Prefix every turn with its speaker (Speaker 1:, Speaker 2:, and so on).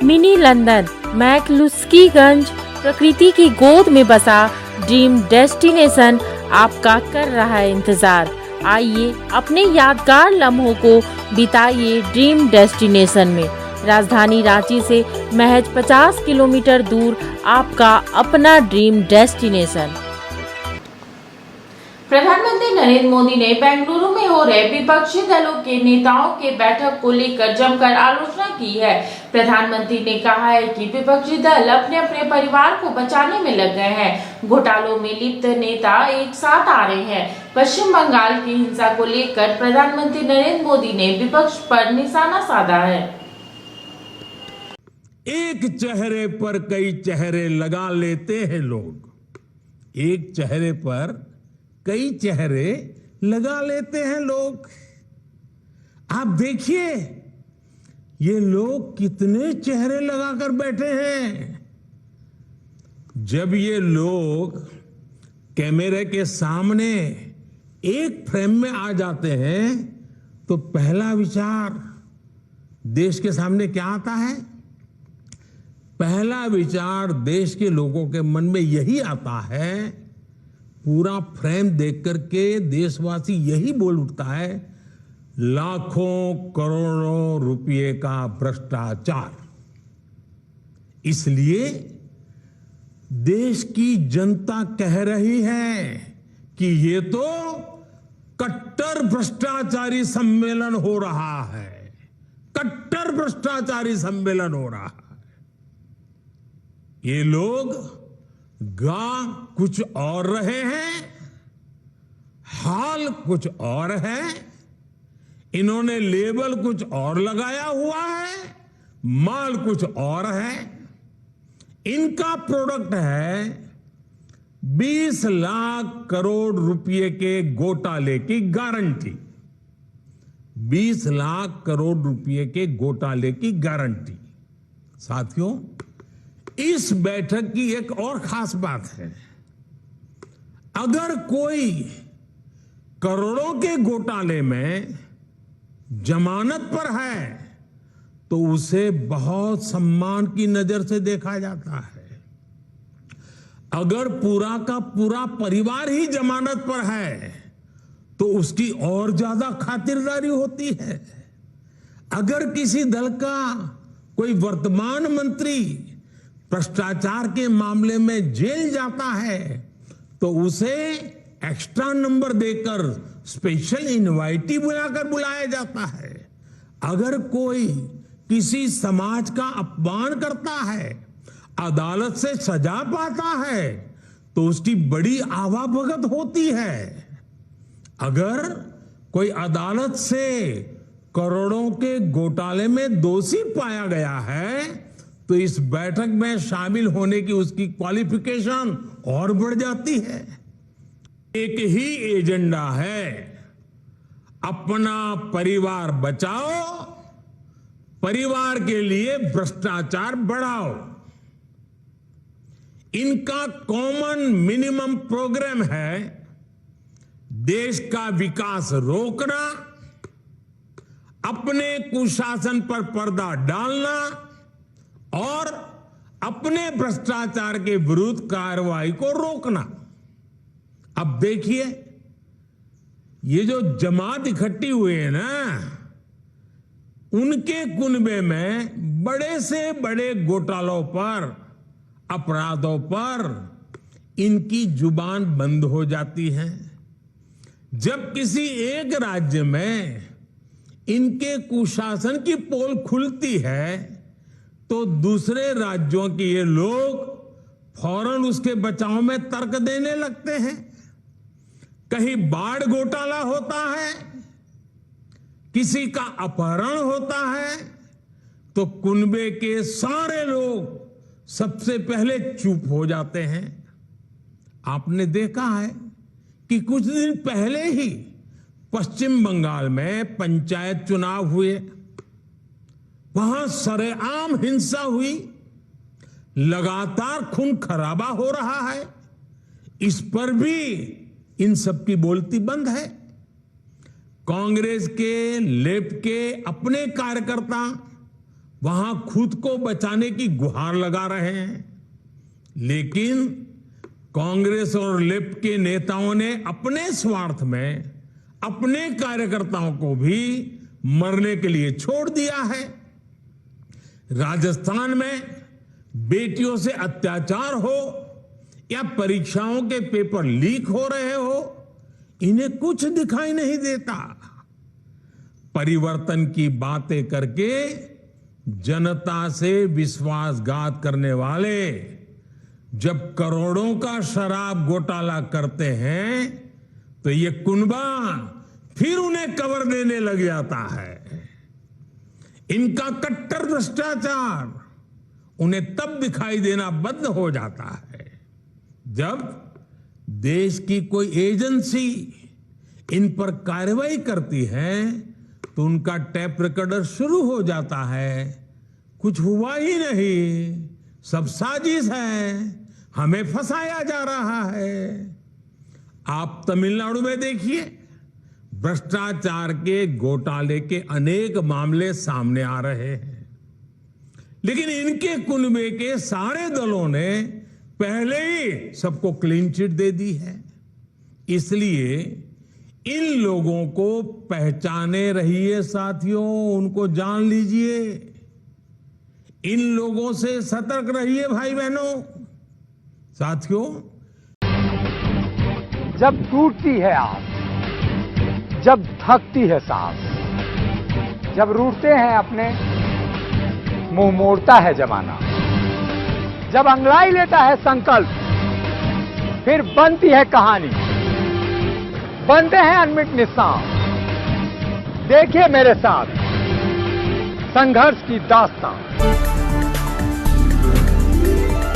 Speaker 1: Mini London McCluskieganj प्रकृति की गोद में बसा ड्रीम डेस्टिनेशन आपका कर रहा है इंतजार। आइए अपने यादगार लम्हों को बिताइए ड्रीम डेस्टिनेशन में। राजधानी रांची से महज 50 किलोमीटर दूर आपका अपना ड्रीम डेस्टिनेशन। प्रधानमंत्री नरेंद्र मोदी ने बेंगलुरु में हो रहे विपक्षी दलों के नेताओं के बैठक को लेकर जमकर आलोचना की है। प्रधानमंत्री ने कहा है कि विपक्षी दल अपने अपने परिवार को बचाने में लग गए हैं। घोटालों में लिप्त नेता एक साथ आ रहे हैं। पश्चिम बंगाल की हिंसा को लेकर प्रधानमंत्री नरेंद्र मोदी ने विपक्ष पर निशाना साधा है।
Speaker 2: एक चेहरे पर कई चेहरे लगा लेते हैं लोग। एक चेहरे पर कई चेहरे लगा लेते हैं लोग। आप देखिए ये लोग कितने चेहरे लगाकर बैठे हैं। जब ये लोग कैमरे के सामने एक फ्रेम में आ जाते हैं तो पहला विचार देश के सामने क्या आता है? पहला विचार देश के लोगों के मन में यही आता है, पूरा फ्रेम देख करके देशवासी यही बोल उठता है, लाखों करोड़ों रुपए का भ्रष्टाचार। इसलिए देश की जनता कह रही है कि ये तो कट्टर भ्रष्टाचारी सम्मेलन हो रहा है। कट्टर भ्रष्टाचारी सम्मेलन हो रहा है। ये लोग गा कुछ और रहे हैं, हाल कुछ और है। इन्होंने लेबल कुछ और लगाया हुआ है, माल कुछ और है। इनका प्रोडक्ट है 20 लाख करोड़ रुपए के घोटाले की गारंटी। 20 लाख करोड़ रुपए के घोटाले की गारंटी। साथियों, इस बैठक की एक और खास बात है। अगर कोई करोड़ों के घोटाले में जमानत पर है तो उसे बहुत सम्मान की नजर से देखा जाता है। अगर पूरा का पूरा परिवार ही जमानत पर है तो उसकी और ज्यादा खातिरदारी होती है। अगर किसी दल का कोई वर्तमान मंत्री भ्रष्टाचार के मामले में जेल जाता है तो उसे एक्स्ट्रा नंबर देकर स्पेशल इनवाइटी बुलाकर बुलाया जाता है। अगर कोई किसी समाज का अपमान करता है, अदालत से सजा पाता है तो उसकी बड़ी आवाभगत होती है। अगर कोई अदालत से करोड़ों के घोटाले में दोषी पाया गया है तो इस बैठक में शामिल होने की उसकी क्वालिफिकेशन और बढ़ जाती है। एक ही एजेंडा है, अपना परिवार बचाओ, परिवार के लिए भ्रष्टाचार बढ़ाओ। इनका कॉमन मिनिमम प्रोग्राम है देश का विकास रोकना, अपने कुशासन पर पर्दा डालना और अपने भ्रष्टाचार के विरुद्ध कार्रवाई को रोकना। अब देखिए ये जो जमात इकट्ठी हुई है ना, उनके कुनबे में बड़े से बड़े घोटालों पर, अपराधों पर इनकी जुबान बंद हो जाती है। जब किसी एक राज्य में इनके कुशासन की पोल खुलती है तो दूसरे राज्यों के ये लोग फौरन उसके बचाव में तर्क देने लगते हैं। कहीं बाढ़ घोटाला होता है, किसी का अपहरण होता है तो कुनबे के सारे लोग सबसे पहले चुप हो जाते हैं। आपने देखा है कि कुछ दिन पहले ही पश्चिम बंगाल में पंचायत चुनाव हुए, वहां सरेआम हिंसा हुई, लगातार खून खराबा हो रहा है। इस पर भी इन सब की बोलती बंद है। कांग्रेस के, लेफ्ट के अपने कार्यकर्ता वहां खुद को बचाने की गुहार लगा रहे हैं। लेकिन कांग्रेस और लेफ्ट के नेताओं ने अपने स्वार्थ में अपने कार्यकर्ताओं को भी मरने के लिए छोड़ दिया है। राजस्थान में बेटियों से अत्याचार हो या परीक्षाओं के पेपर लीक हो रहे हो, इन्हें कुछ दिखाई नहीं देता। परिवर्तन की बातें करके जनता से विश्वासघात करने वाले जब करोड़ों का शराब घोटाला करते हैं तो ये कुनबा फिर उन्हें कवर देने लग जाता है। इनका कट्टर भ्रष्टाचार उन्हें तब दिखाई देना बंद हो जाता है जब देश की कोई एजेंसी इन पर कार्रवाई करती है तो उनका टैप रिकॉर्डर शुरू हो जाता है। कुछ हुआ ही नहीं, सब साजिश है, हमें फंसाया जा रहा है। आप तमिलनाडु में देखिए, भ्रष्टाचार के घोटाले के अनेक मामले सामने आ रहे हैं, लेकिन इनके कुनबे के सारे दलों ने पहले ही सबको क्लीन चिट दे दी है। इसलिए इन लोगों को पहचाने रहिए साथियों, उनको जान लीजिए। इन लोगों से सतर्क रहिए भाई बहनों। साथियों,
Speaker 3: जब टूटती है आस, जब थकती है सांस, जब रूठते हैं अपने, मुंह मोड़ता है जमाना, जब अंगड़ाई लेता है संकल्प, फिर बनती है कहानी, बनते हैं अनमिट निशान। देखिए मेरे साथ संघर्ष की दास्तान।